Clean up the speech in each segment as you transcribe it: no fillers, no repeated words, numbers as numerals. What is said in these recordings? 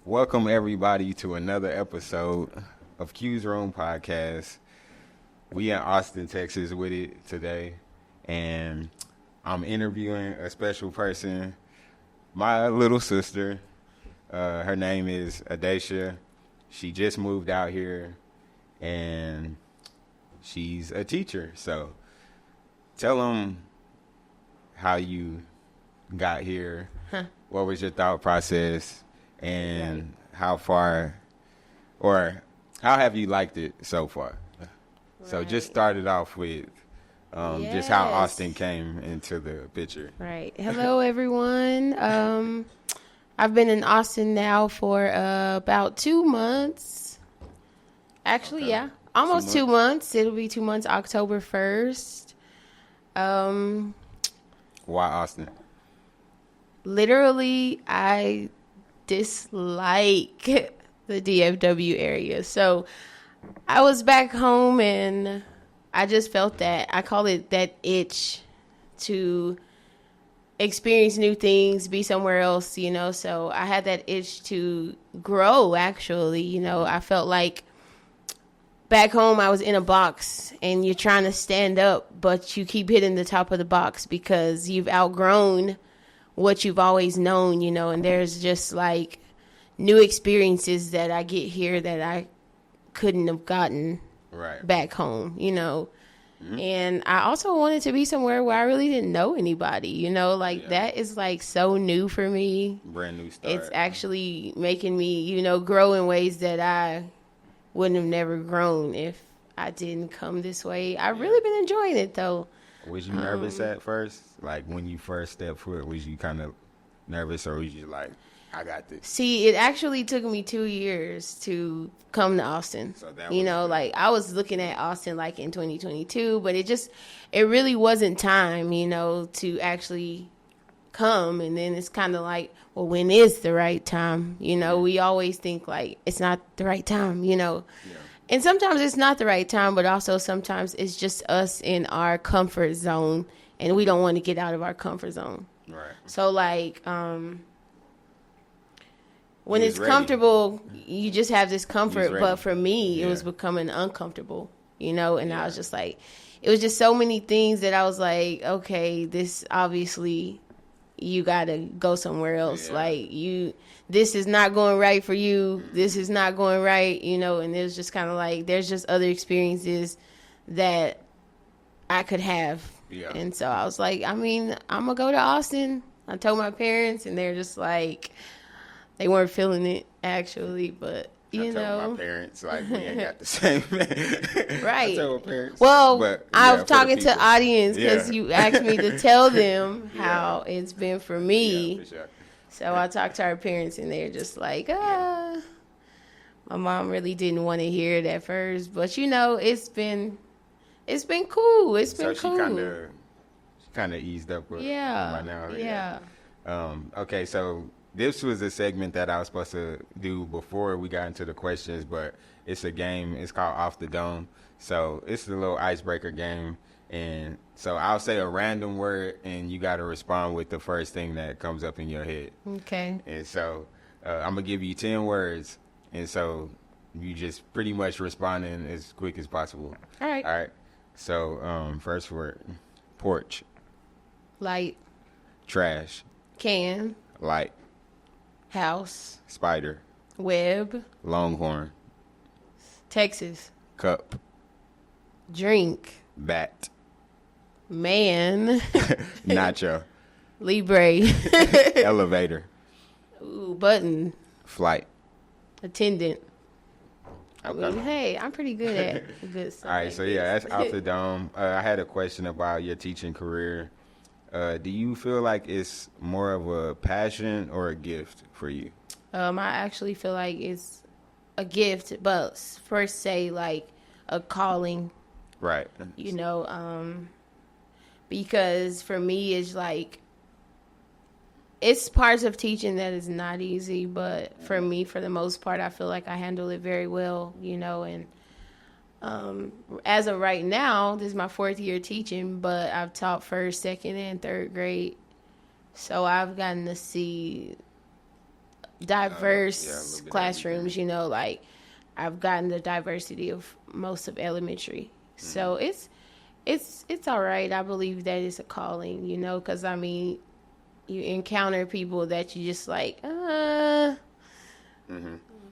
Welcome everybody to another episode of Q'sRoomPodcast. We in Austin, Texas with it today, and I'm interviewing a special person, my little sister. Her name is Adacia. She just moved out here, and she's a teacher. So tell them how you got here. What was your thought process? And how far, or how have you liked it so far? Right. So just started off with just how Austin came into the picture. Right. Hello, everyone. I've been in Austin now for about 2 months. Actually, okay. Yeah, almost 2 months. It'll be 2 months, October 1st. Why Austin? Literally, I dislike the DFW area. So I was back home and I just felt that, I call it that itch to experience new things, be somewhere else, you know. So I had that itch to grow, actually, you know. I felt like back home I was in a box and you're trying to stand up, but you keep hitting the top of the box because you've outgrown what you've always known, you know, and there's just like new experiences that I get here that I couldn't have gotten back home, you know. Mm-hmm. And I also wanted to be somewhere where I really didn't know anybody, you know, like that is like so new for me. Brand new start. It's actually making me, you know, grow in ways that I wouldn't have never grown if I didn't come this way. I've really been enjoying it though. Was you nervous at first? Like, when you first stepped foot, was you kind of nervous, or was you like, I got this? See, it actually took me 2 years to come to Austin. So that you know, like, I was looking at Austin, like, in 2022, but it really wasn't time, you know, to actually come. And then it's kind of like, well, when is the right time? You know, we always think, like, it's not the right time, you know. Yeah. And sometimes it's not the right time, but also sometimes it's just us in our comfort zone, and we don't want to get out of our comfort zone. Right. So, like, when it's comfortable, you just have this comfort. But for me, it was becoming uncomfortable, you know, and I was just like, it was just so many things that I was like, okay, this obviously you got to go somewhere else. Like, this is not going right for you. This is not going right, you know, and it was just kind of like, there's just other experiences that I could have. Yeah. And so I was like, I mean, I'm going to go to Austin. I told my parents, and they're just like, they weren't feeling it, actually, but, you know. I told my parents, like, we ain't got the same. Right. I told my parents. Well, but, I was talking to audience because you asked me to tell them how it's been for me. Yeah, for sure. So I talked to our parents, and they're just like, My mom really didn't want to hear it at first, but, you know, it's been cool. It's been cool. So she kind of eased up right now. Yeah. Okay, so this was a segment that I was supposed to do before we got into the questions, but it's a game. It's called Off the Dome. So it's a little icebreaker game. And so I'll say a random word, and you got to respond with the first thing that comes up in your head. Okay. And so I'm going to give you 10 words. And so you just pretty much responding as quick as possible. All right. So first word, porch. Light. Trash. Can. Light. House. Spider. Web. Longhorn. Texas. Cup. Drink. Bat. Man. Nacho. Libre. Elevator. Ooh, button. Flight. Attendant. Okay. I mean, hey, I'm pretty good at good stuff. All right, so that's Off the Dome. I had a question about your teaching career. Do you feel like it's more of a passion or a gift for you? I actually feel like it's a gift, but first say like a calling. Right. You know, because for me it's like, it's parts of teaching that is not easy, but for me, for the most part, I feel like I handle it very well, you know, and as of right now, this is my 4th year teaching, but I've taught 1st, 2nd, and 3rd grade. So I've gotten to see diverse bit of classrooms, everything. you know, like I've gotten the diversity of most of elementary. So it's all right. I believe that it's a calling, you know, because I mean, you encounter people that you just like,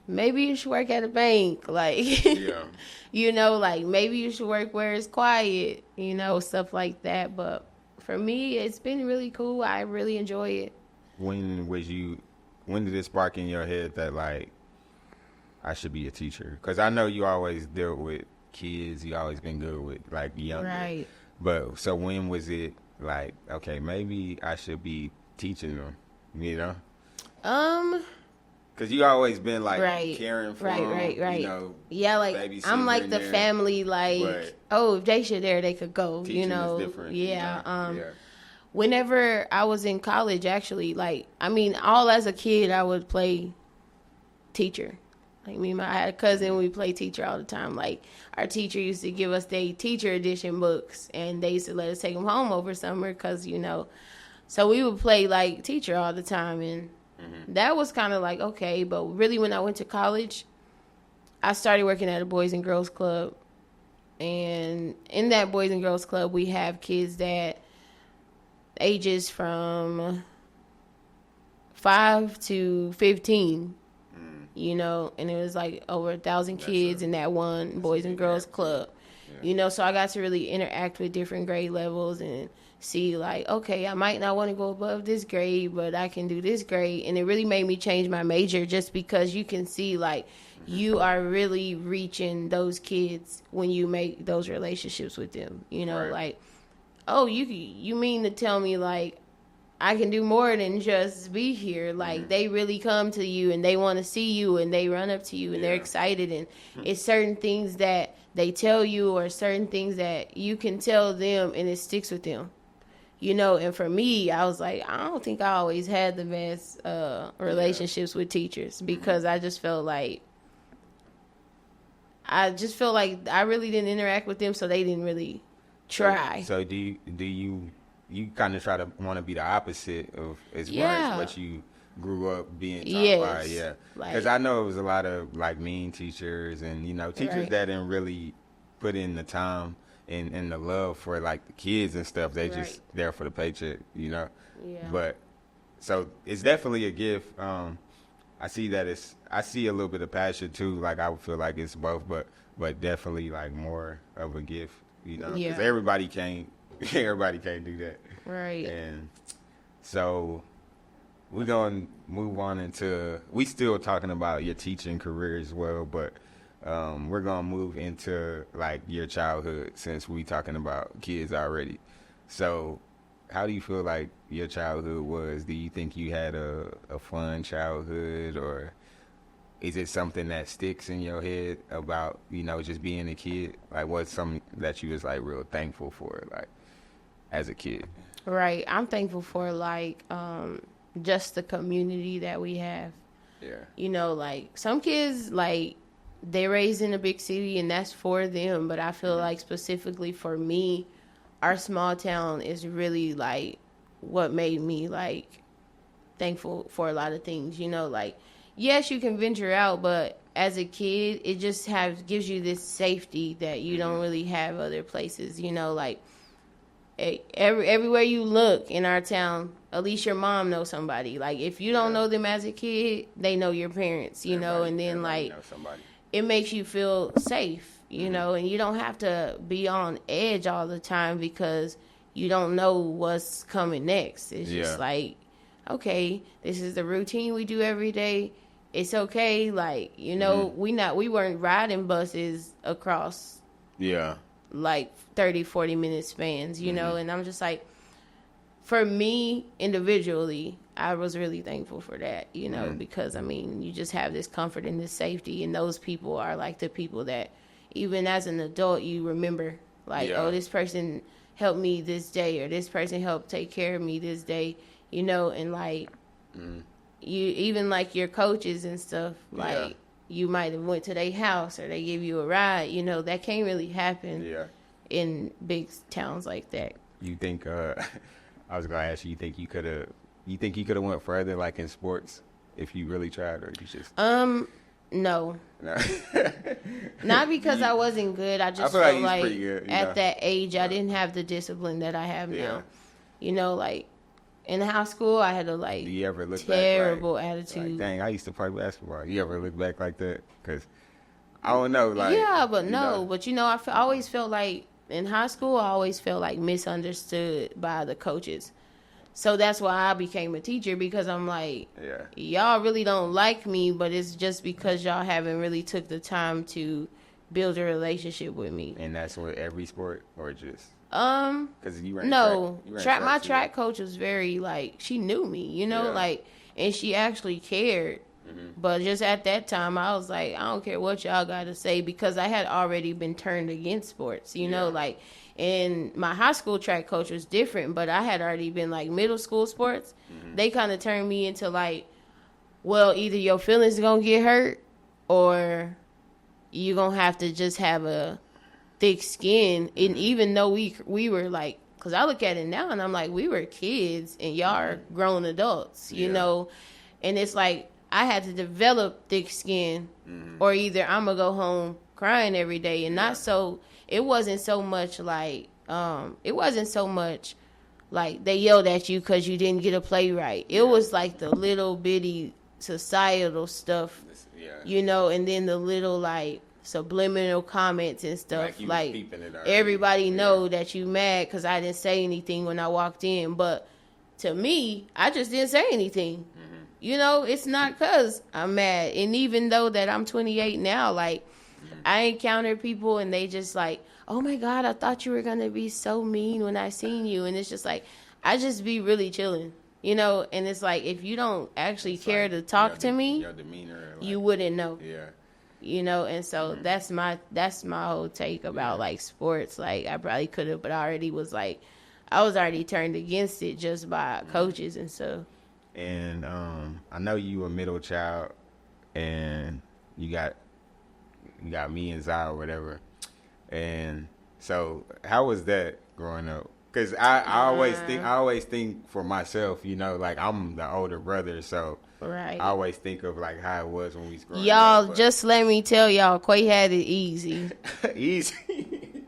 maybe you should work at a bank, like, Yeah. you know, like maybe you should work where it's quiet, you know, stuff like that. But for me, it's been really cool. I really enjoy it. When did it spark in your head that like I should be a teacher? Because I know you always dealt with kids. You always been good with like younger. Right. But so when was it like, okay, maybe I should be teaching them, you know? Because you always been like Right. caring for Right, them, right, right. you know, Yeah, like babysitting I'm like in the there, family, like, but oh, if they should there, they could go, teaching you know. is different. Yeah. You know? Yeah. Whenever I was in college, actually, like, I mean, all as a kid, I would play teacher. Like me, I had a cousin. We played teacher all the time. Like our teacher used to give us their teacher edition books, and they used to let us take them home over summer because you know. So we would play like teacher all the time, and that was kind of like okay. But really, when I went to college, I started working at a Boys and Girls Club, and in that Boys and Girls Club, we have kids that ages from 5 to 15. You know, and it was like over 1,000 kids in that one Boys and Girls Club. Yeah. You know, so I got to really interact with different grade levels and see like, okay, I might not want to go above this grade, but I can do this grade. And it really made me change my major just because you can see like you are really reaching those kids when you make those relationships with them. You know, like, oh, you mean to tell me like I can do more than just be here. Like they really come to you and they want to see you and they run up to you and they're excited, and it's certain things that they tell you or certain things that you can tell them and it sticks with them. You know, and for me, I was like, I don't think I always had the best relationships with teachers because I just felt like I really didn't interact with them, so they didn't really try. So do you kind of try to want to be the opposite of as far as what you grew up being taught by? Yeah, because I know it was a lot of like mean teachers and you know teachers that didn't really put in the time and the love for like the kids and stuff. They just there for the paycheck, you know. Yeah. But so it's definitely a gift. I see a little bit of passion too. Like I would feel like it's both, but definitely like more of a gift, you know, because everybody can't do that. Right. And so we're going to move on into, we still talking about your teaching career as well, but we're going to move into like your childhood since we talking about kids already. So how do you feel like your childhood was? Do you think you had a fun childhood, or is it something that sticks in your head about, you know, just being a kid? Like what's something that you was like real thankful for, like, as a kid? Right. I'm thankful for like just the community that we have. Yeah. You know, like some kids like they raised in a big city and that's for them, but I feel like specifically for me, our small town is really like what made me like thankful for a lot of things. You know, like yes, you can venture out, but as a kid, it just gives you this safety that you don't really have other places. You know, like everywhere you look in our town, at least your mom knows somebody. Like if you don't know them as a kid, they know your parents, you know, and then like it makes you feel safe, you know, and you don't have to be on edge all the time because you don't know what's coming next. It's just like, okay, this is the routine we do every day. It's okay. Like, you know, we weren't riding buses across like 30, 40 minute spans, you know, and I'm just like, for me individually, I was really thankful for that, you know, because I mean, you just have this comfort and this safety, and those people are like the people that even as an adult, you remember like, oh, this person helped me this day, or this person helped take care of me this day, you know, and like you even like your coaches and stuff, like you might have went to their house or they give you a ride, you know, that can't really happen in big towns like that. You think I was gonna ask you, you think you could have went further like in sports, if you really tried, or you just no. no. Not because I wasn't good. I just feel felt like like he's pretty good, at that age I didn't have the discipline that I have Yeah. now. You know, like in high school I had a Do you ever look terrible back attitude. like, dang, I used to play basketball. You ever look back like that? Because I don't know, like yeah, but you no. know, But I always felt like in high school I always felt like misunderstood by the coaches. So that's why I became a teacher, because I'm like, yeah, y'all really don't like me, but it's just because y'all haven't really took the time to build a relationship with me. and that's what every sport, or just because you ran No, track, you ran track. My too. track coach was very like, she knew me, Yeah. like, and she actually cared. But just at that time, I was like, I don't care what y'all got to say, because I had already been turned against sports, you know, like, and my high school track coach was different, but I had already been like middle school sports. They kind of turned me into like, well, either your feelings going to get hurt or you're going to have to just have a thick skin. And even though we were like, because I look at it now and I'm like, we were kids and y'all are grown adults, you know, and it's like, I had to develop thick skin, or either I'm gonna go home crying every day, and not so. It wasn't so much like they yelled at you because you didn't get a play right. It was like the little bitty societal stuff, you know, and then the little like subliminal comments and stuff. Like everybody know that you mad because I didn't say anything when I walked in, but to me, I just didn't say anything. You know, it's not because I'm mad. And even though that I'm 28 now, like, I encounter people and they just like, oh, my God, I thought you were going to be so mean when I seen you. And it's just like, I just be really chilling, you know. And it's like, if you don't actually care to talk to me, your demeanor, like, you wouldn't know. Yeah. You know, and so that's my whole take about, like, sports. Like, I probably could have, but I was already turned against it just by coaches and stuff. And I know you a middle child, and you got me and Zai or whatever. And so, how was that growing up? Because I always think for myself, you know, like I'm the older brother, so right. I always think of like how it was when we was growing y'all, up. just let me tell y'all, Quay had it easy. Easy.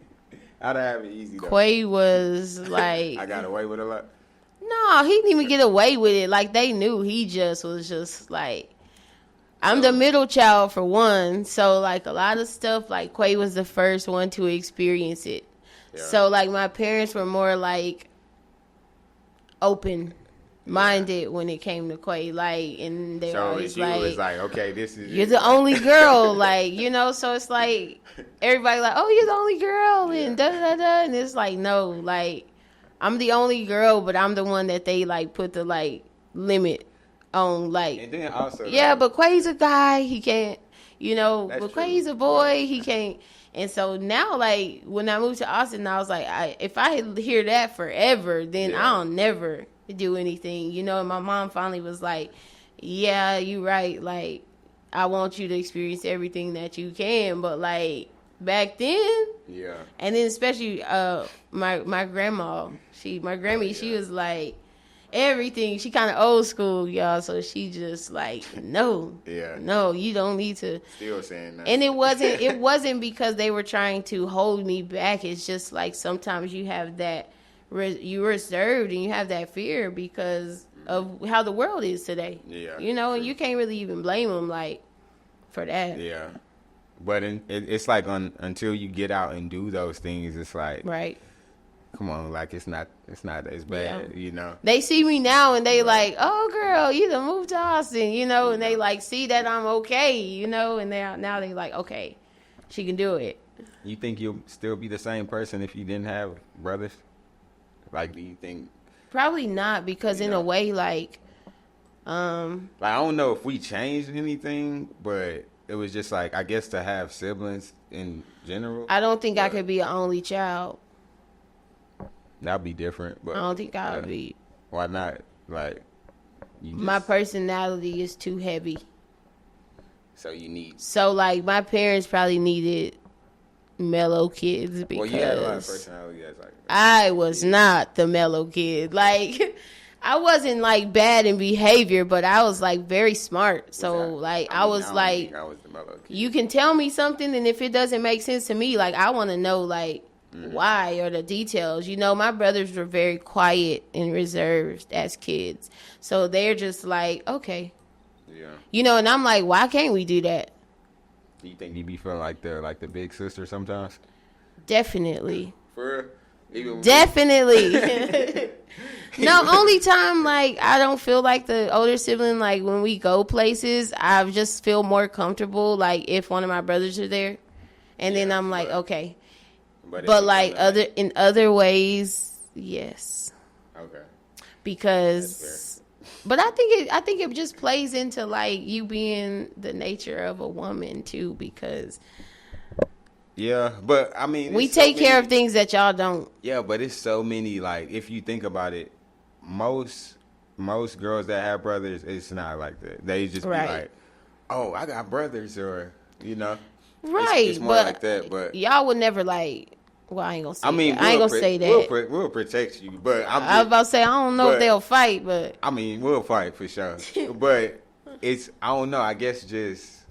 How'd I have it easy though? Quay was like, I got away with a lot. No, he didn't even get away with it. Like, they knew he just was just like, I'm the middle child for one. So, like, a lot of stuff, like, Quay was the first one to experience it. Yeah. So, like, my parents were more, like, open-minded when it came to Quay. Like, and they always like, was like, okay, this is you're the only girl. Like, you know, so it's like, everybody like, oh, you're the only girl. And da-da-da-da. And it's like, no, like, I'm the only girl, but I'm the one that they, like, put the, like, limit on, like. And then also. Yeah, but Quay's a guy. He can't, you know. But true. Quay's a boy. He can't. And so now, like, when I moved to Austin, I was like, if I hear that forever, then I'll never do anything, you know. And my mom finally was like, yeah, you right. Like, I want you to experience everything that you can. But, like, back then. Yeah. And then especially my grandma, she was like everything. She kind of old school, y'all. So she just like, no, you don't need to. Still saying that. And it wasn't because they were trying to hold me back. It's just like sometimes you have that, you're reserved and you have that fear because of how the world is today. Yeah. You know, and you can't really even blame them like for that. Yeah. But it's like until you get out and do those things, it's like, right. Come on, like it's not as bad, you know. They see me now and they like, oh girl, you done moved to Austin, you know, and they like see that I'm okay, you know, and now they like, okay, she can do it. You think you'll still be the same person if you didn't have brothers? Like, do you think? Probably not, because in a way, like I don't know if we changed anything, but it was just like, I guess, to have siblings in general. I don't think I could be an only child. That'd be different, but I don't think I would be. Why not? Like, my personality is too heavy. So like, my parents probably needed mellow kids because you had a lot of personality. That's like, I was not the mellow kid. Like, I wasn't like bad in behavior, but I was like very smart. So like I was like, I was the mellow kid. you can tell me something, and if it doesn't make sense to me, like I want to know like why or the details. You know, my brothers were very quiet and reserved as kids, so they're just like, okay, Yeah. you know, and I'm like, why can't we do that? Do you think you be feeling like the big sister sometimes? Definitely. For real? Even Definitely. No, only time like I don't feel like the older sibling. Like when we go places, I just feel more comfortable. Like if one of my brothers are there, and then I'm like, okay. But like in other ways, yes. Okay. Because, but I think it just plays into like you being the nature of a woman too. Because yeah, but I mean, we take care of things that y'all don't. Yeah, but it's so many. Like if you think about it, most girls that have brothers, it's not like that. They just be like, "Oh, I got brothers," or you know, right? It's more like that. But y'all would never like. Well, I ain't gonna say. I mean, that. I ain't gonna say that. We'll protect you, but I was about to say I don't know if they'll fight, but I mean, we'll fight for sure. But it's I don't know. I guess just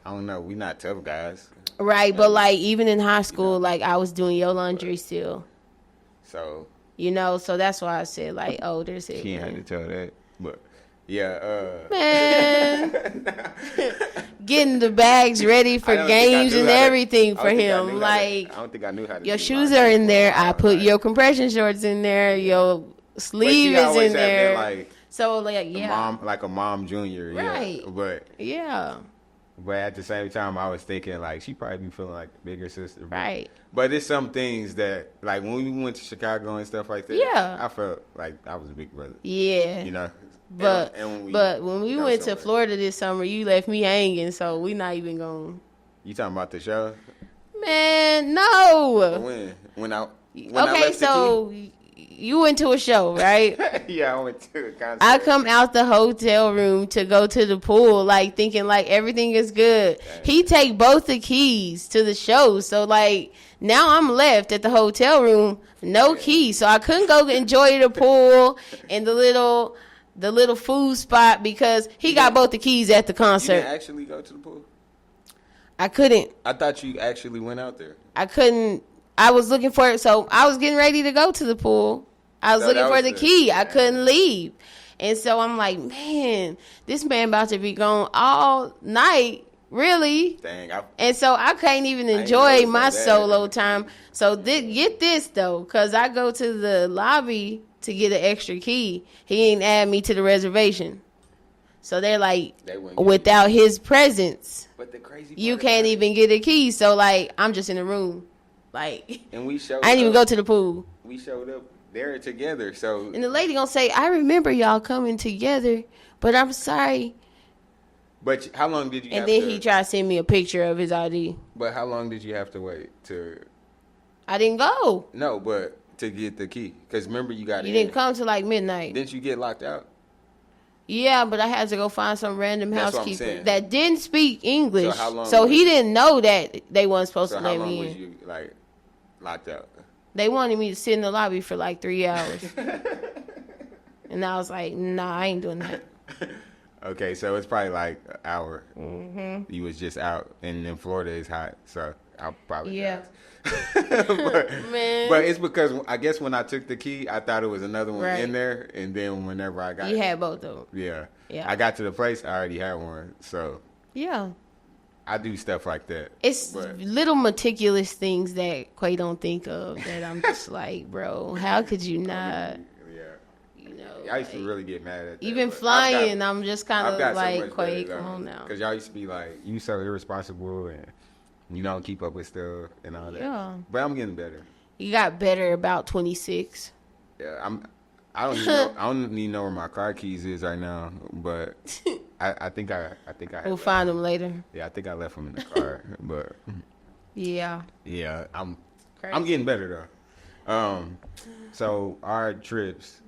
I don't know. We not tough guys, right? But like even in high school, like I was doing your laundry still. So you know, so that's why I said like, oh, there's it. She ain't had to tell that, but yeah, man, getting the bags ready for games and everything for him. Like, I don't think I knew how to. Your shoes are in there. I put your compression shorts in there. Your sleeve is in there. Like, so like, yeah, like a mom junior, right? Yeah. But yeah. But at the same time, I was thinking, like, she probably be feeling like the bigger sister. Right. But it's some things that, like, when we went to Chicago and stuff like that, yeah, I felt like I was a big brother. Yeah. You know? But when we went to Florida this summer, you left me hanging, so we not even going. You talking about the show? Man, no. When I okay, so you went to a show, right? Yeah, I went to a concert. I come out the hotel room to go to the pool, like thinking like everything is good. Dang. He take both the keys to the show, so like now I'm left at the hotel room, no keys, so I couldn't go enjoy the pool and the little food spot because he got both the keys at the concert. You didn't actually go to the pool? I couldn't. I thought you actually went out there. I couldn't. I was looking for it, so I was getting ready to go to the pool. I was looking for the key. I couldn't leave. And so I'm like, man, this man about to be gone all night, really. Dang. And so I can't even enjoy my solo time. So get this, though, because I go to the lobby to get an extra key. He ain't add me to the reservation. So they're like, without his presence, but the crazy you can't even get a key. So, like, I'm just in the room. Like, and we showed I didn't even go to the pool. We showed up there together, so. And the lady gonna say, I remember y'all coming together, but I'm sorry. But how long did you and then he tried to send me a picture of his ID. But how long did you have to wait to? I didn't go. No, but to get the key. Because remember you got You didn't come till like midnight. Didn't you get locked out? Yeah, but I had to go find some random housekeeper that didn't speak English. So he didn't know that they weren't supposed to let me in. So how long was you, like, locked out? They wanted me to sit in the lobby for like 3 hours. And I was like, nah, I ain't doing that. Okay, so it's probably like an hour. Mm-hmm. You was just out, and in Florida it's hot, so I'll probably but it's because I guess when I took the key, I thought it was another one in there, and then whenever I got you had both of them. Yeah. I got to the place, I already had one, so yeah. I do stuff like that. It's little meticulous things that Quay don't think of that I'm just like, bro, how could you not? You know, I used to really get mad at that. Even flying, I'm just kind of like, Quay, come on now. Because y'all used to be like, you so irresponsible and you don't keep up with stuff and all that. Yeah. But I'm getting better. You got better about 26. Yeah, I don't even know where my car keys is right now, but I think I we'll find them later. Yeah, I think I left them in the car, but yeah, I'm getting better though. So our trips,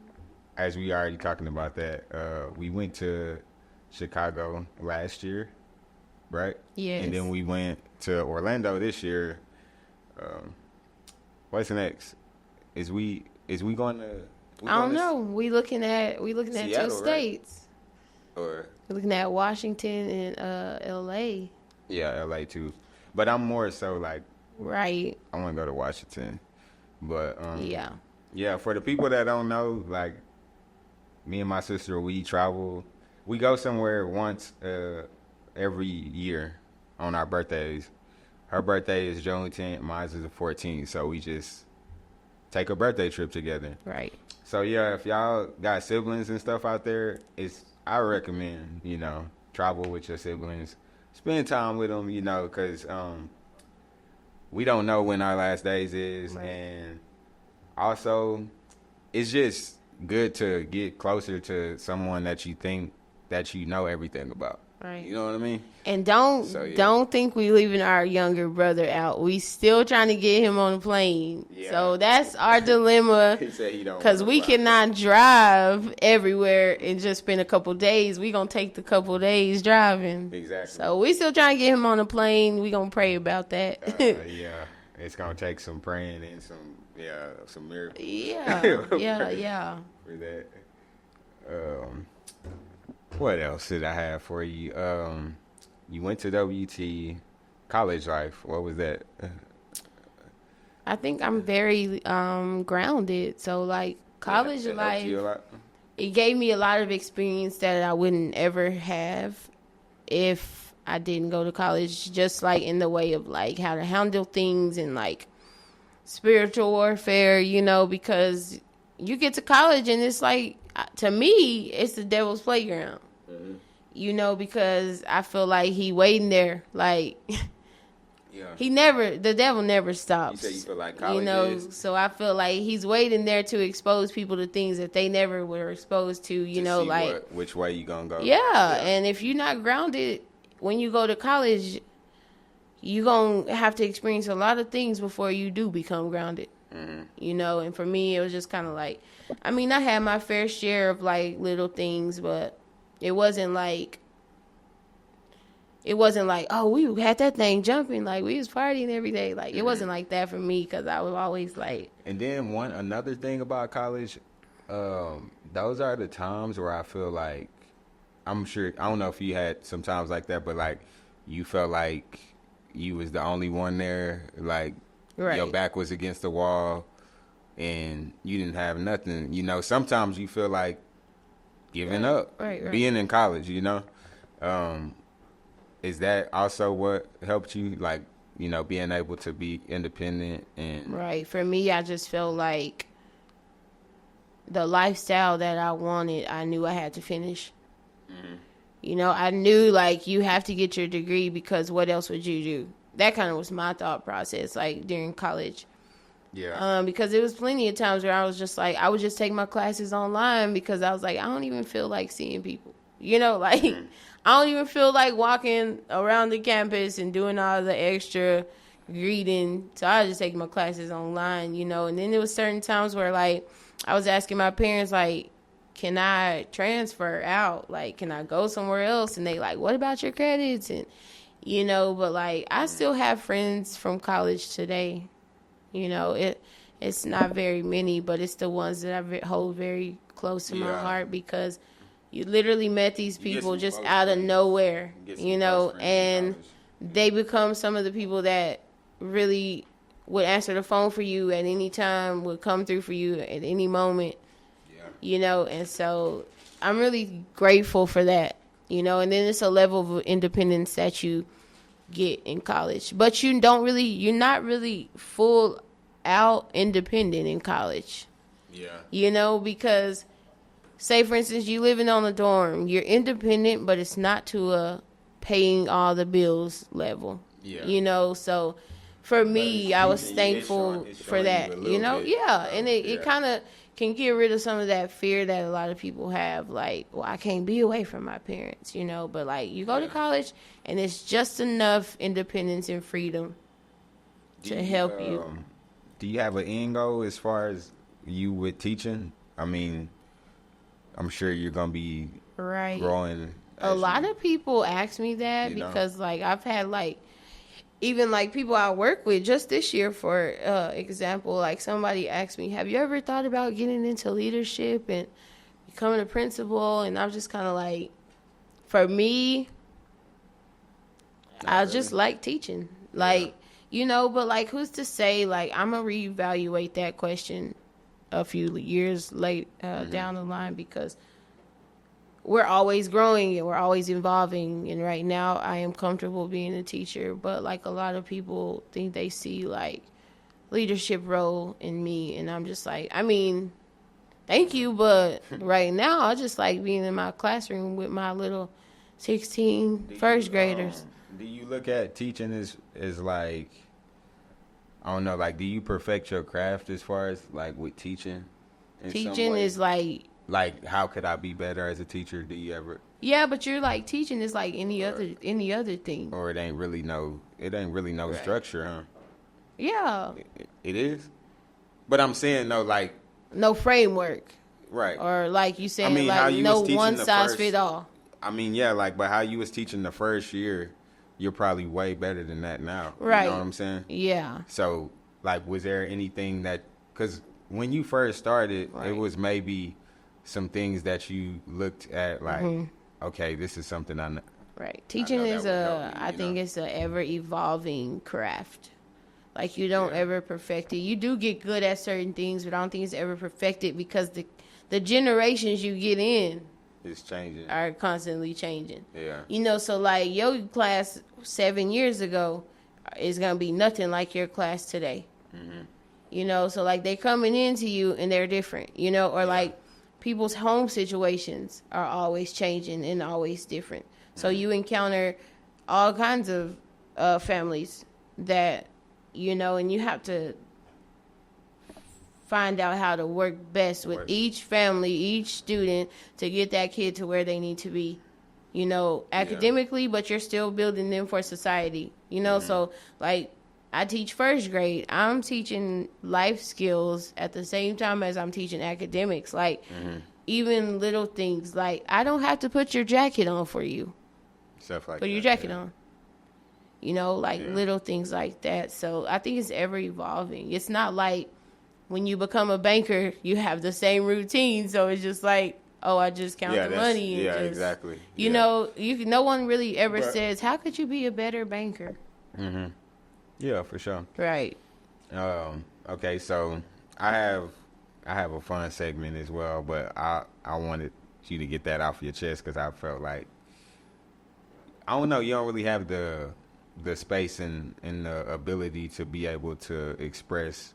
as we already talking about that, we went to Chicago last year, right? Yes. And then we went to Orlando this year. What's next? Is we going to I don't know. We looking at Seattle, two states. Right? Or We're looking at Washington and L.A. Yeah, L.A. too. But I'm more so like Right. I want to go to Washington. But yeah. For the people that don't know, like me and my sister, we travel. We go somewhere once every year on our birthdays. Her birthday is June 10th. Mine is the 14th. So we just take a birthday trip together. Right. So yeah, if y'all got siblings and stuff out there, I recommend, travel with your siblings. Spend time with them, because we don't know when our last days is. Right. And also, it's just good to get closer to someone that you think that you know everything about. Right. You know what I mean? And don't think we leaving our younger brother out. We still trying to get him on the plane. Yeah. So that's our dilemma. He said he don't. Because we cannot drive everywhere and just spend a couple days. We gonna take the couple days driving. Exactly. So we still trying to get him on the plane. We gonna pray about that. Yeah, it's gonna take some praying and some miracles. Yeah. For that. What else did I have for you? You went to WT, college life. What was that? I think I'm very grounded. So like college life, it gave me a lot of experience that I wouldn't ever have if I didn't go to college. Just like in the way of like how to handle things and like spiritual warfare, because you get to college and it's like, to me, it's the devil's playground. Mm-hmm. Because I feel like he waiting there, like the devil never stops. You say you feel like college is? So I feel like he's waiting there to expose people to things that they never were exposed to. Which way you gonna go? Yeah, and if you're not grounded when you go to college, you gonna have to experience a lot of things before you do become grounded. Mm-hmm. And for me, it was just kind of like, I had my fair share of like little things, but it wasn't like, oh, we had that thing jumping, like we was partying every day. Like it wasn't like that for me, because I was always like. And then another thing about college, those are the times where I feel like, I'm sure, I don't know if you had some times like that, but like you felt like you was the only one there, like. Right. Your back was against the wall and you didn't have nothing. Sometimes you feel like giving up. Right. Being in college, is that also what helped you, like, being able to be independent? And Right. For me, I just felt like the lifestyle that I wanted, I knew I had to finish. Mm-hmm. I knew, like, you have to get your degree because what else would you do? That kind of was my thought process, like, during college. Yeah. Because there was plenty of times where I was just like, I would just take my classes online because I was like, I don't even feel like seeing people. I don't even feel like walking around the campus and doing all the extra greeting. So I just take my classes online, And then there was certain times where, like, I was asking my parents, like, can I transfer out? Like, can I go somewhere else? And they like, what about your credits? And but like I still have friends from college today. It's not very many, but it's the ones that I hold very close to my heart, because you literally met these people just out of nowhere, and they become some of the people that really would answer the phone for you at any time, would come through for you at any moment, and so I'm really grateful for that. And then it's a level of independence that you get in college. But you're not really full out independent in college. Yeah. Because, say, for instance, you living on a dorm. You're independent, but it's not to a paying all the bills level. Yeah. So for me, I was thankful for that. Yeah. And it kind of can get rid of some of that fear that a lot of people have, like, well, I can't be away from my parents, but like you go to college and it's just enough independence and freedom to help you. Do you have an end goal as far as you with teaching? I'm sure you're going to be growing. A lot of people ask me that because, like, I've had, like, even like people I work with just this year, for example, like somebody asked me, have you ever thought about getting into leadership and becoming a principal? And I'm just kind of like, for me, I just like teaching. Like, you know, but like, who's to say, like, I'm going to reevaluate that question a few years down the line, because we're always growing and we're always evolving. And right now I am comfortable being a teacher, but like a lot of people think they see like leadership role in me. And I'm just like, I mean, thank you. But right now I just like being in my classroom with my little 16 first graders. Do you look at teaching as like, I don't know, like, do you perfect your craft as far as like with teaching? Teaching is like, how could I be better as a teacher? Do you ever? Yeah, but you're like, teaching is like any other thing. Or it ain't really no right. Structure, huh? Yeah. It is. But I'm saying no, like, no framework. Right. Or like you saying, I mean, like, no one size fit all. I mean, yeah, like, but how you was teaching the first year, you're probably way better than that now. Right. You know what I'm saying? Yeah. So, like, was there anything that, because when you first started, right. It was maybe some things that you looked at like, okay, this is something I know. Right. Teaching is I think it's a ever evolving craft. Like, you don't ever perfect it. You do get good at certain things, but I don't think it's ever perfected, because the generations you get in it's changing, are constantly changing. Yeah. You know, so like your class 7 years ago is going to be nothing like your class today. Mm-hmm. You know, so like they coming into you and they're different, you know, or like people's home situations are always changing and always different. So you encounter all kinds of families that, you know, and you have to find out how to work best with each family, each student, to get that kid to where they need to be, you know, academically, but you're still building them for society, you know. So like, I teach first grade. I'm teaching life skills at the same time as I'm teaching academics. Like, even little things, like, I don't have to put your jacket on for you. Stuff like put your jacket on. You know, like little things like that. So I think it's ever evolving. It's not like when you become a banker, you have the same routine. So it's just like, oh, I just count the money. And Exactly. You know, no one really ever says, how could you be a better banker? Mm-hmm. Yeah, for sure. Right. Okay, so I have a fun segment as well, but I wanted you to get that off your chest, because I felt like, I don't know, you don't really have the space and the ability to be able to express,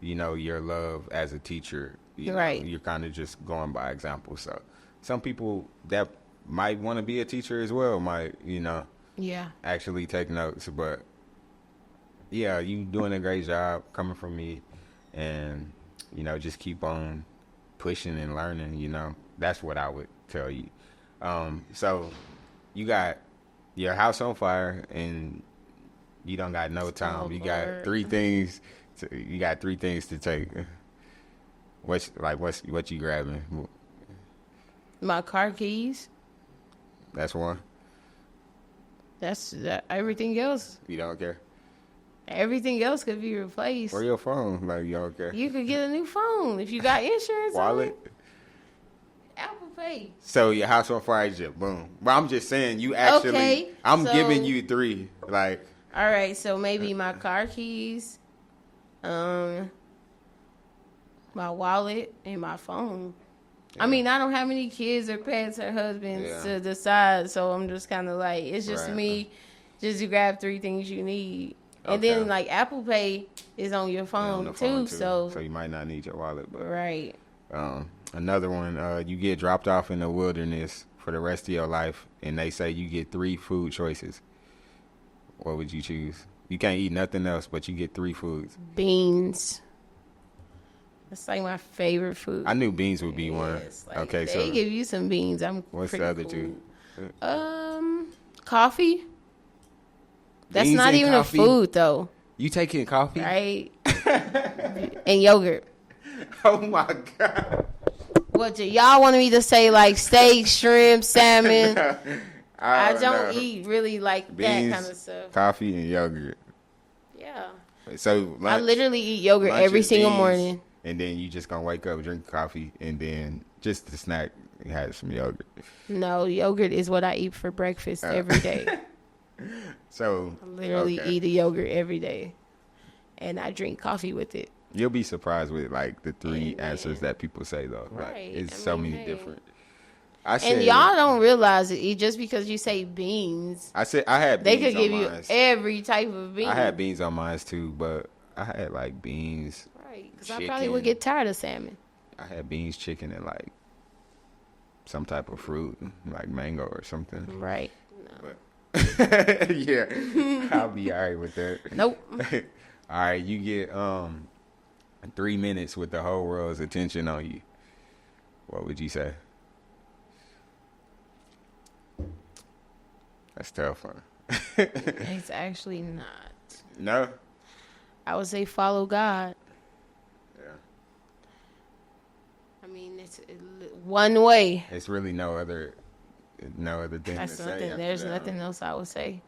you know, your love as a teacher. Right. You're kind of just going by example. So some people that might want to be a teacher as well might, you know, actually take notes. But yeah, you doing a great job coming from me, and, you know, just keep on pushing and learning, you know. That's what I would tell you. So you got your house on fire and you don't got no time. You got three things to take. What you grabbing? My car keys. That's one. That's everything else. You don't care? Everything else could be replaced. Or your phone, like, you don't care? You could get a new phone if you got insurance. Wallet? On it. Apple Pay. So your house on fire, just boom. But I'm just saying, you actually, okay, I'm giving you three. Like, all right, so maybe my car keys, my wallet, and my phone. Yeah. I mean, I don't have any kids or pets or husbands to decide, so I'm just kind of like, it's just me, just to grab three things you need. And then, like, Apple Pay is on your phone, too. So you might not need your wallet. But, right. Another one, you get dropped off in the wilderness for the rest of your life, and they say you get 3 food choices. What would you choose? You can't eat nothing else, but you get 3 foods. Beans. That's, like, my favorite food. I knew beans would be one. Like, okay, they give you some beans. What's the other two? Coffee. That's Beans not even coffee? a food, though. You taking coffee? Right. And yogurt. Oh, my God. What, y'all wanted me to say, like, steak, shrimp, salmon? I don't know. eat really like Beans, that kind of stuff. coffee, and yogurt. Yeah. So I literally eat yogurt every is single beans, morning. and then you just gonna wake up, drink coffee, and then just the snack has some yogurt. No, yogurt is what I eat for breakfast every day. So I literally eat a yogurt every day, and I drink coffee with it. You'll be surprised with like the three answers that people say though. Right. Like, it's I so mean, many hey. different. And y'all don't realize it just because you say beans. I said I had They beans could give on you mine. every type of bean. I had beans on mine too, but I had like beans. Right, because I probably would get tired of salmon. I had beans, chicken, and like some type of fruit, like mango or something. Right. No. But yeah, I'll be all right with that. Nope. All right, you get 3 minutes with the whole world's attention on you. What would you say? That's tough, huh? It's actually not. No? I would say follow God. Yeah. I mean, it's one way. It's really no other thing That's to nothing. say. There's nothing else I would say.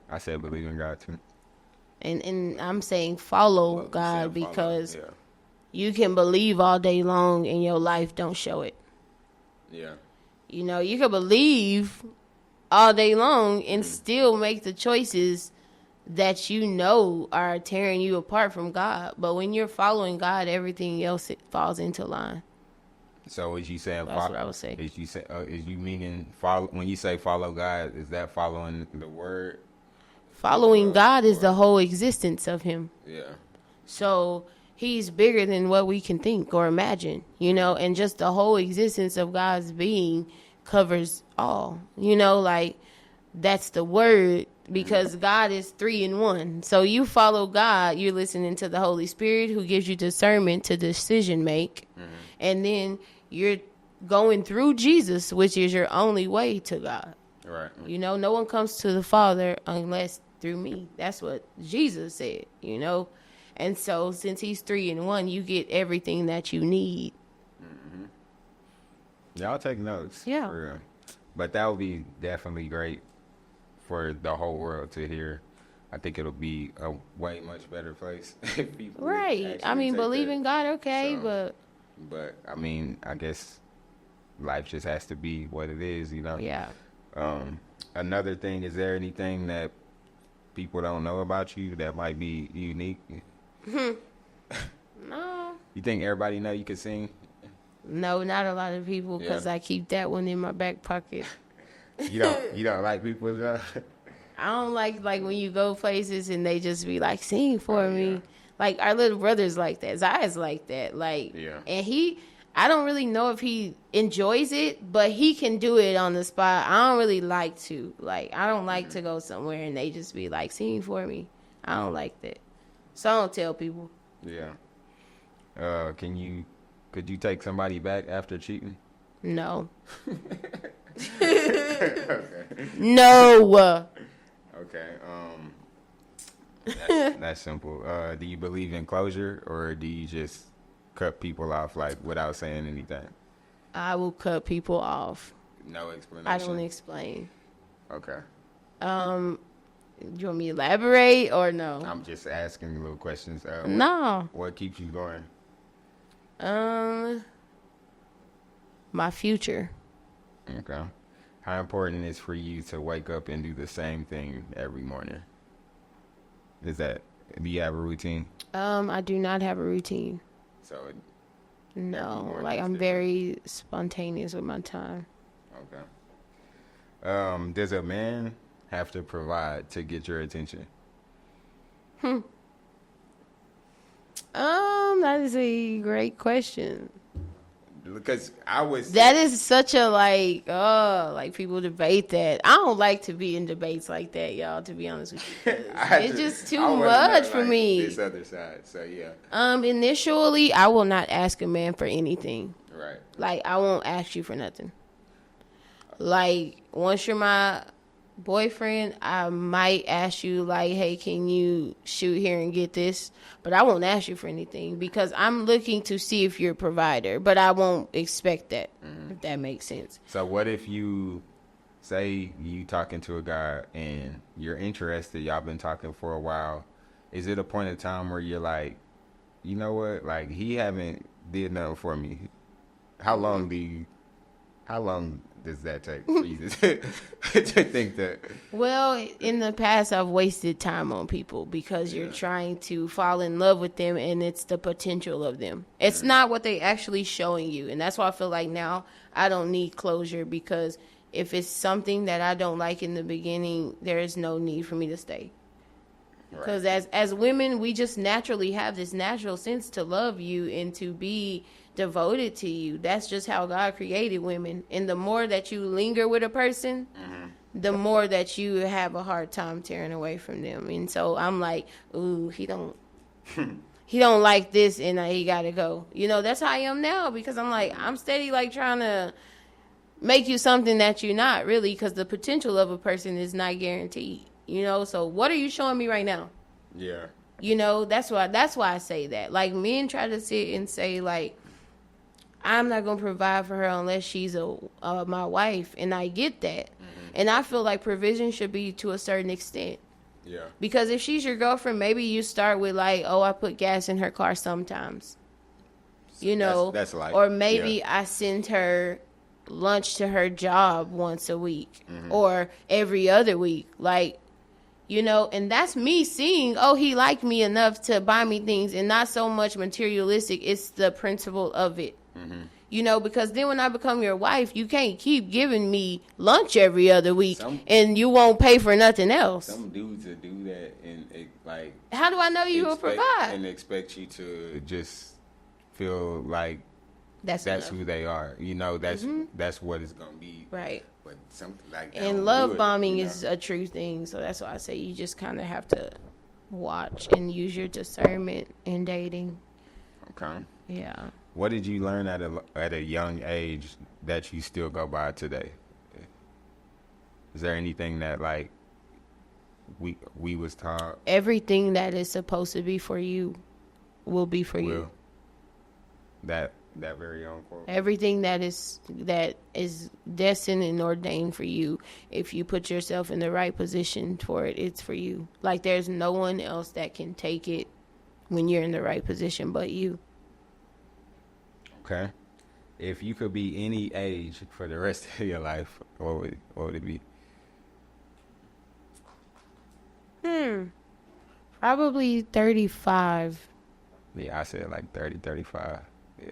I said believe in God too. And I'm saying follow God because you can believe all day long and your life don't show it. Yeah. You know, you can believe all day long and still make the choices that you know are tearing you apart from God. But when you're following God, everything else it falls into line. So is you saying that's what I would say? Is you meaning follow when you say follow God? Is that following the word? Following God is the whole existence of Him. Yeah. So He's bigger than what we can think or imagine, you know, and just the whole existence of God's being covers all, you know, like that's the word because God is 3 in 1. So you follow God, you're listening to the Holy Spirit who gives you discernment to decision make. And then you're going through Jesus, which is your only way to God. Right. You know, no one comes to the Father unless through me. That's what Jesus said, you know. And so since He's 3 in 1, you get everything that you need. Y'all take notes. Yeah. For real. But that would be definitely great for the whole world to hear. I think it'll be a way much better place. If people would Right. I actually mean, take believe that. in God, okay, So, But, I mean, I guess life just has to be what it is, you know? yeah. Another thing, is there anything that people don't know about you that might be unique? No. You think everybody know you can sing? No, not a lot of people because I keep that one in my back pocket. You don't like people though? I don't like when you go places and they just be like, sing for me. Like our little brother's like that. Zaya's like that. Like, and I don't really know if he enjoys it, but he can do it on the spot. I don't really like to. Like, I don't like to go somewhere and they just be like, sing for me. I don't like that. So I don't tell people. Yeah. Could you take somebody back after cheating? No. Okay. No. Okay. That's simple. Do you believe in closure, or do you just cut people off like without saying anything? I will cut people off. No explanation. I don't explain. Okay. Do you want me to elaborate or no? I'm just asking little questions. No. What keeps you going? My future. Okay. How important is for you to wake up and do the same thing every morning? Do you have a routine? I do not have a routine. So. No, like I'm very spontaneous with my time. Okay. Does a man have to provide to get your attention? That is a great question. Because that is such a like people debate that. I don't like to be in debates like that, y'all, to be honest with you. It's just too much for me. This other side, so yeah. Initially, I will not ask a man for anything. Right. Like, I won't ask you for nothing. Like, once you're my boyfriend, I might ask you, like, hey, can you shoot here and get this? But I won't ask you for anything because I'm looking to see if you're a provider. But I won't expect that, if that makes sense. So what if you say you talking to a guy and you're interested, y'all been talking for a while, is it a point in time where you're like, you know what, like he haven't did nothing for me? How long does that take for you to think that? Well, in the past, I've wasted time on people because you're trying to fall in love with them, and it's the potential of them. It's not what they actually showing you, and that's why I feel like now I don't need closure, because if it's something that I don't like in the beginning, there is no need for me to stay. Because as women, we just naturally have this natural sense to love you and to be devoted to you. That's just how God created women. And the more that you linger with a person, the more that you have a hard time tearing away from them. And so I'm like, ooh, he don't like this, and he gotta go. You know, that's how I am now, because I'm like, I'm steady like trying to make you something that you're not really, because the potential of a person is not guaranteed. You know, so what are you showing me right now? Yeah. You know, that's why I say that. Like, men try to sit and say, like, I'm not going to provide for her unless she's my wife. And I get that. And I feel like provision should be to a certain extent. Yeah. Because if she's your girlfriend, maybe you start with, like, oh, I put gas in her car sometimes. You know, that's like, or maybe I send her lunch to her job once a week or every other week. Like, you know, and that's me seeing, oh, he liked me enough to buy me things, and not so much materialistic. It's the principle of it. You know, because then when I become your wife, you can't keep giving me lunch every other week and you won't pay for nothing else. Some dudes that do that and like, how do I know you will provide? And expect you to just feel like that's who they are. You know, that's what it's gonna be. Right. But something like that. And love bombing is a true thing. So that's why I say you just kind of have to watch and use your discernment in dating. Okay. Yeah. What did you learn at a young age that you still go by today? Is there anything that like we was taught? Everything that is supposed to be for you will be for you. That very own quote. Everything that is destined and ordained for you, if you put yourself in the right position for it, it's for you. Like, there's no one else that can take it when you're in the right position but you. Okay. If you could be any age for the rest of your life, what would it be? Probably 35. Yeah, I said like 30, 35. Yeah.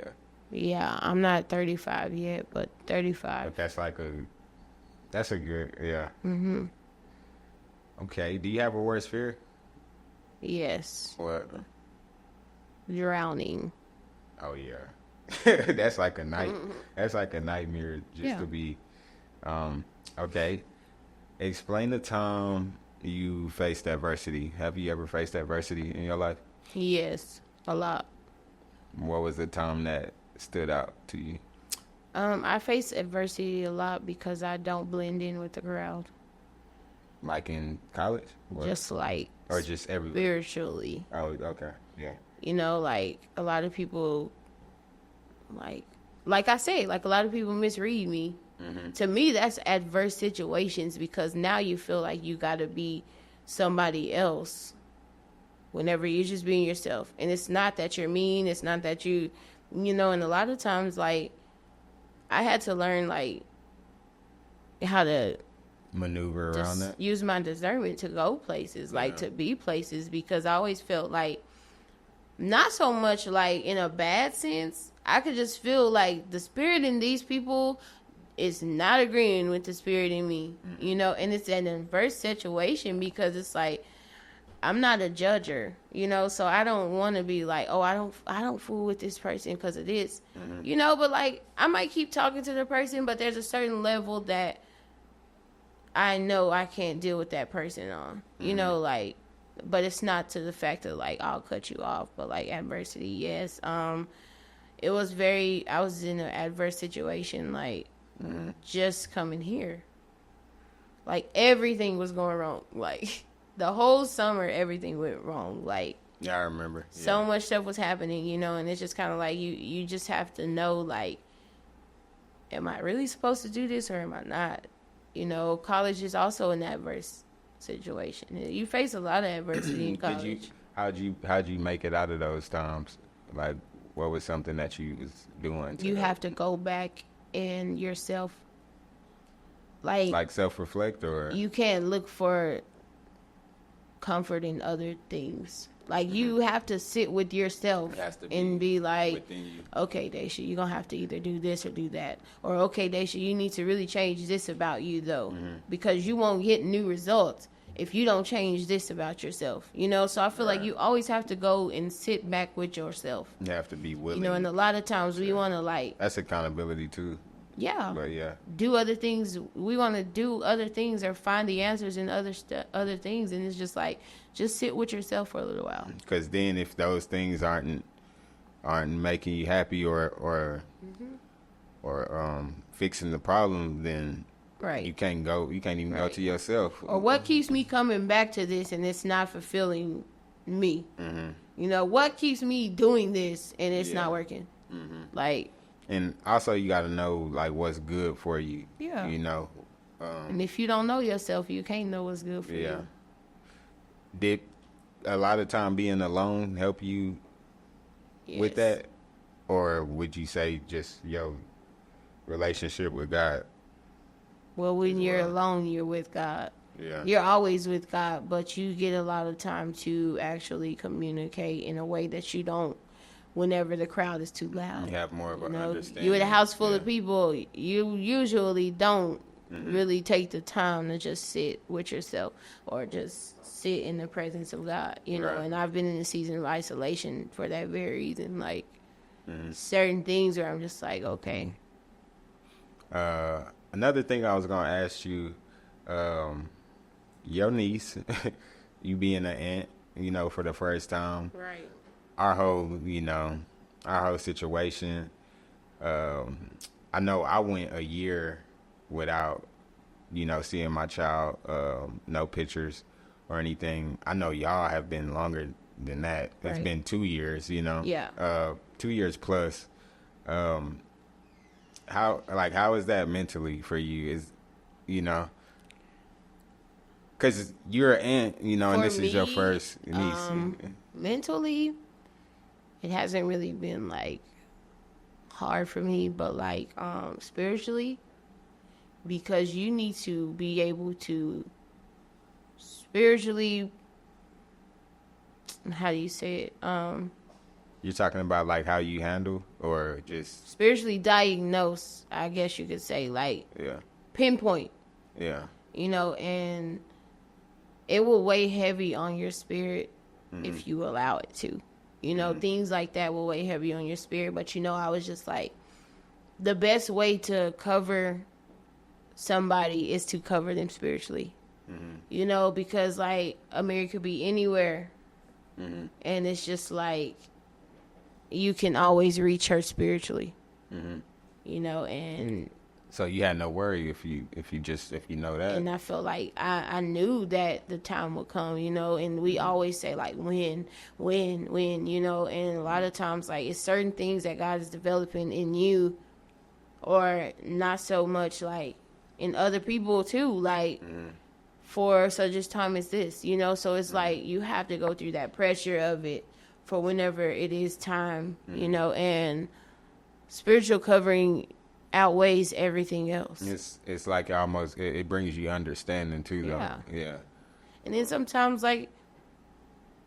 Yeah, I'm not 35 yet, but 35. But that's a good, yeah. Okay, do you have a worst fear? Yes. What? Drowning. Oh, yeah. That's like a That's like a nightmare just to be. Okay. Explain the time you faced adversity. Have you ever faced adversity in your life? Yes, a lot. What was the time that stood out to you? I face adversity a lot because I don't blend in with the crowd. Like in college? Just like... Or just everywhere? Spiritually. Oh, okay. Yeah. You know, like, a lot of people... Like I say, like, a lot of people misread me. To me, that's adverse situations, because now you feel like you got to be somebody else whenever you're just being yourself. And it's not that you're mean. It's not that you know, and a lot of times, like, I had to learn, like, how to maneuver around that. Use my discernment to go places, like, to be places, because I always felt like, not so much like in a bad sense, I could just feel like the spirit in these people is not agreeing with the spirit in me, you know, and it's an adverse situation, because it's like, I'm not a judger, you know, so I don't want to be like, oh, I don't fool with this person because of this, you know, but like, I might keep talking to the person, but there's a certain level that I know I can't deal with that person on, you know, like, but it's not to the fact of like, I'll cut you off, but like adversity, yes. I was in an adverse situation, like, just coming here. Like, everything was going wrong. Like, the whole summer, everything went wrong. Like, yeah, I remember. So much stuff was happening, you know, and it's just kind of like, you just have to know, like, am I really supposed to do this or am I not? You know, college is also an adverse situation. You face a lot of adversity in college. How'd you make it out of those times? Like, what was something that you was doing? You have to go back in yourself. Like self-reflect, or you can't look for comfort in other things. Like, you have to sit with yourself and be like, okay, Daisha, you're going to have to either do this or do that. Or, okay, Daisha, you need to really change this about you, though, because you won't get new results if you don't change this about yourself, you know? So I feel like you always have to go and sit back with yourself. You have to be willing. You know, and a lot of times we want to, like... That's accountability, too. Yeah. But, yeah. Do other things. We want to do other things or find the answers in other things. And it's just like, just sit with yourself for a little while. Because then if those things aren't making you happy or fixing the problem, then you can't even go to yourself. Or what keeps me coming back to this and it's not fulfilling me? You know, what keeps me doing this and it's not working? Like... And also, you got to know, like, what's good for you. Yeah. You know. And if you don't know yourself, you can't know what's good for you. Did a lot of time being alone help you with that? Or would you say just your relationship with God? Well, when you're alone, you're with God. Yeah. You're always with God, but you get a lot of time to actually communicate in a way that you don't whenever the crowd is too loud. You have more of an understanding. You're in a house full of people. You usually don't really take the time to just sit with yourself or just sit in the presence of God, you know. And I've been in a season of isolation for that very reason. Like, certain things where I'm just like, okay. Another thing I was going to ask you, your niece, you being an aunt, you know, for the first time. Right. Our whole situation. I know I went a year without, you know, seeing my child, no pictures or anything. I know y'all have been longer than that. It's been 2 years, you know. Yeah. 2 years plus. How is that mentally for you? Is, you know, because you're an aunt, you know, and this is your first niece. Mentally, it hasn't really been, like, hard for me, but, like, spiritually, because you need to be able to spiritually, how do you say it? You're talking about, like, how you handle or just... Spiritually diagnose, I guess you could say, like, pinpoint. Yeah. You know, and it will weigh heavy on your spirit if you allow it to. You know, things like that will weigh heavy on your spirit. But, you know, I was just like, the best way to cover somebody is to cover them spiritually. You know, because, like, Amiri could be anywhere. And it's just like, you can always reach her spiritually. You know, and... So you had no worry if you know that. And I felt like I knew that the time would come, you know, and we always say, like, when, you know, and a lot of times, like, it's certain things that God is developing in you or not so much, like, in other people, too, like, for such a time as this, you know, so it's like you have to go through that pressure of it for whenever it is time, you know, and spiritual covering outweighs everything else. It's like almost it brings you understanding too, though. Yeah. And then sometimes, like,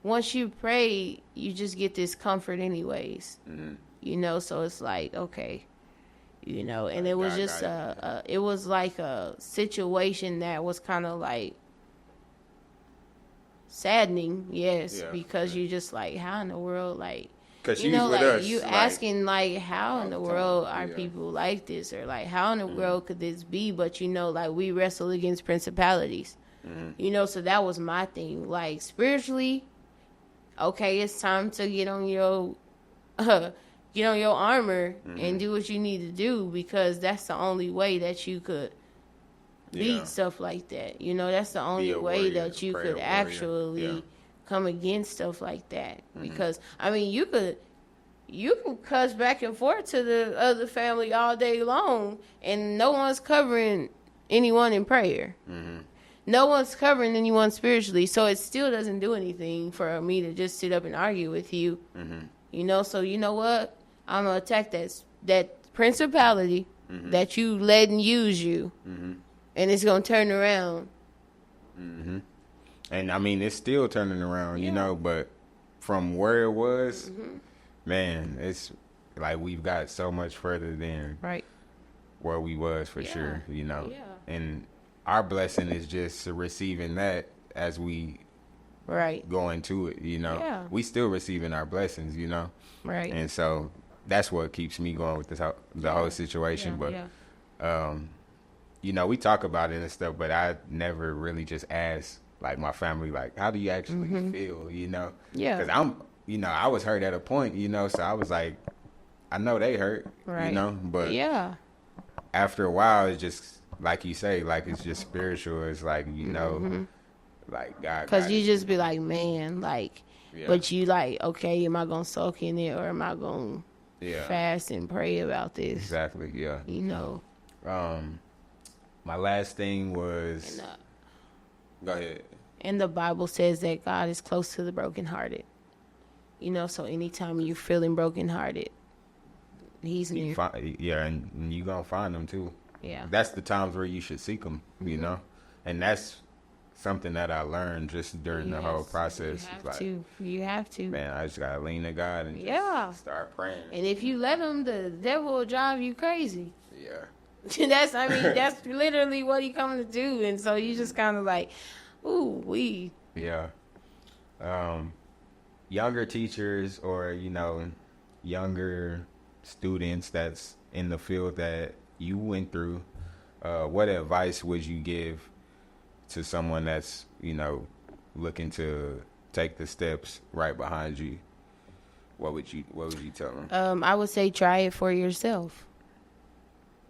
once you pray, you just get this comfort anyways. You know, so it's like, okay, you know, and it was just it was like a situation that was kind of like saddening, because you just like, how in the world, like, because you know, with like, us, you like, asking, like, how in the world are people like this? Or, like, how in the world could this be? But, you know, like, we wrestle against principalities. You know, so that was my thing. Like, spiritually, okay, it's time to get on your armor and do what you need to do, because that's the only way that you could beat stuff like that. You know, that's the only way that you could actually come against stuff like that. Because, I mean, you can cuss back and forth to the other family all day long and no one's covering anyone in prayer. Mm-hmm. No one's covering anyone spiritually, so it still doesn't do anything for me to just sit up and argue with you. Mm-hmm. You know, so you know what? I'm gonna attack that principality Mm-hmm. that you letting use you, Mm-hmm. and it's gonna turn around. Mm-hmm. And I mean, it's still turning around, you Yeah. know, but from where it was, Mm-hmm. man, it's like we've got so much further than Right. where we was for Yeah. sure, you know. Yeah. And our blessing is just receiving that as we Right. go into it, you know. Yeah. We still receiving our blessings, you know. Right. And so that's what keeps me going with the whole situation. Yeah. But you know, we talk about it and stuff, but I never really just ask like my family, like, how do you actually feel, you know? Yeah. Because I was hurt at a point, you know, so I was like, I know they hurt, Right. you know, but Yeah. after a while, it's just like you say, like it's just spiritual. It's like, you know, like God. Because got you it. just be like, man, like, Yeah. but you like, okay, am I gonna soak in it or am I gonna Yeah. fast and pray about this? Exactly. Yeah. You know. My last thing was. And, Go ahead. and the Bible says that God is close to the brokenhearted. You know, so anytime you're feeling brokenhearted, He's near. Yeah, and you gonna find them too. Yeah. That's the times where you should seek them, you know, and that's something that I learned just during the whole process. You have Like, to. You have to. man, I just gotta lean to God and Yeah. just start praying. And if you let Him, the devil will drive you crazy. Yeah. That's literally what He coming to do. And so you just kind of like, ooh, Yeah. Younger teachers or, you know, younger students that's in the field that you went through, what advice would you give to someone that's, you know, looking to take the steps right behind you? What would you tell them? I would say try it for yourself.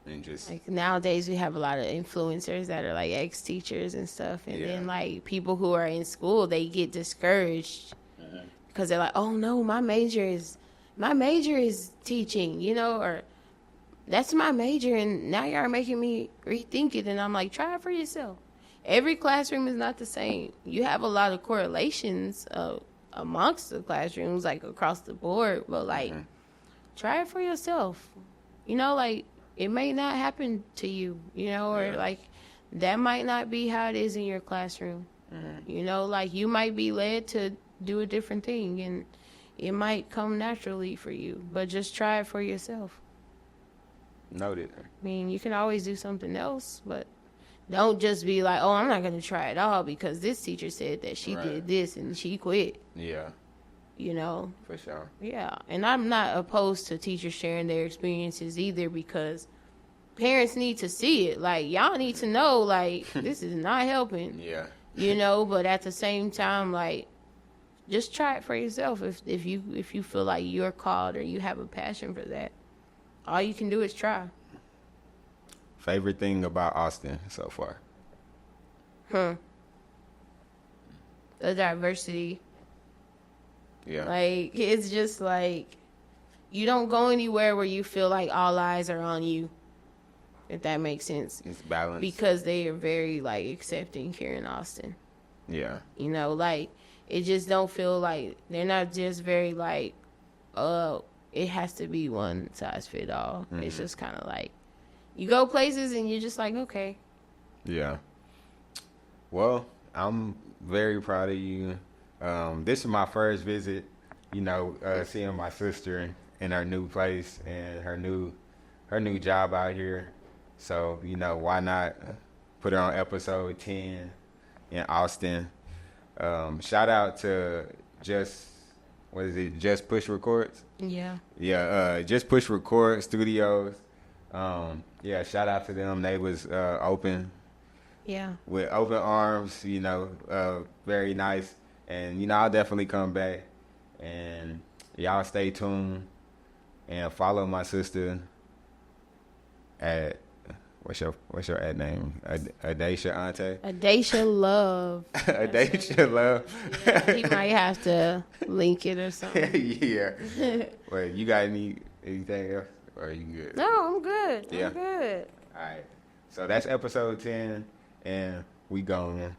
And just Like nowadays we have a lot of influencers that are like ex-teachers and stuff. And Yeah. then like people who are in school, they get discouraged because they're like, oh no, my major is teaching, you know, or that's my major. And now y'all are making me rethink it. And I'm like, try it for yourself. Every classroom is not the same. You have a lot of correlations amongst the classrooms, like across the board, but like try it for yourself. You know, like it may not happen to you, you know, or like that might not be how it is in your classroom. You know, like you might be led to do a different thing and it might come naturally for you, but just try it for yourself. noted. I mean, you can always do something else, but don't just be like, oh, I'm not going to try it all because this teacher said that she Right. did this and she quit, Yeah, you know? for sure. Yeah. And I'm not opposed to teachers sharing their experiences either because parents need to see it. Like, y'all need to know, like, this is not helping, Yeah. you know? But at the same time, like, just try it for yourself if you feel like you're called or you have a passion for that. All you can do is try. Favorite thing about Austin so far? The diversity. Yeah. Like, it's just like, you don't go anywhere where you feel like all eyes are on you, if that makes sense. It's balanced. Because they are very, like, accepting here in Austin. Yeah. You know, like, it just don't feel like, they're not just very, like, it has to be one size fit all. It's just kind of like, you go places and you're just like, okay. Yeah. Well, I'm very proud of you. This is my first visit, you know, seeing my sister in her new place and her new job out here. So, you know, why not put her on episode 10 in Austin? Shout out to Just Push Records? Yeah. Yeah, Just Push Record Studios. Yeah, shout out to them. They was open Yeah. with open arms, you know, very nice. And, you know, I'll definitely come back. And y'all stay tuned and follow my sister at, what's your ad name? Adacia Ante? Adacia Love. Adacia Love. Yeah, he might have to link it or something. Yeah. Well, you got anything else? Or are you good? No, I'm good. Yeah. I'm good. All right. So that's episode 10, and we gone.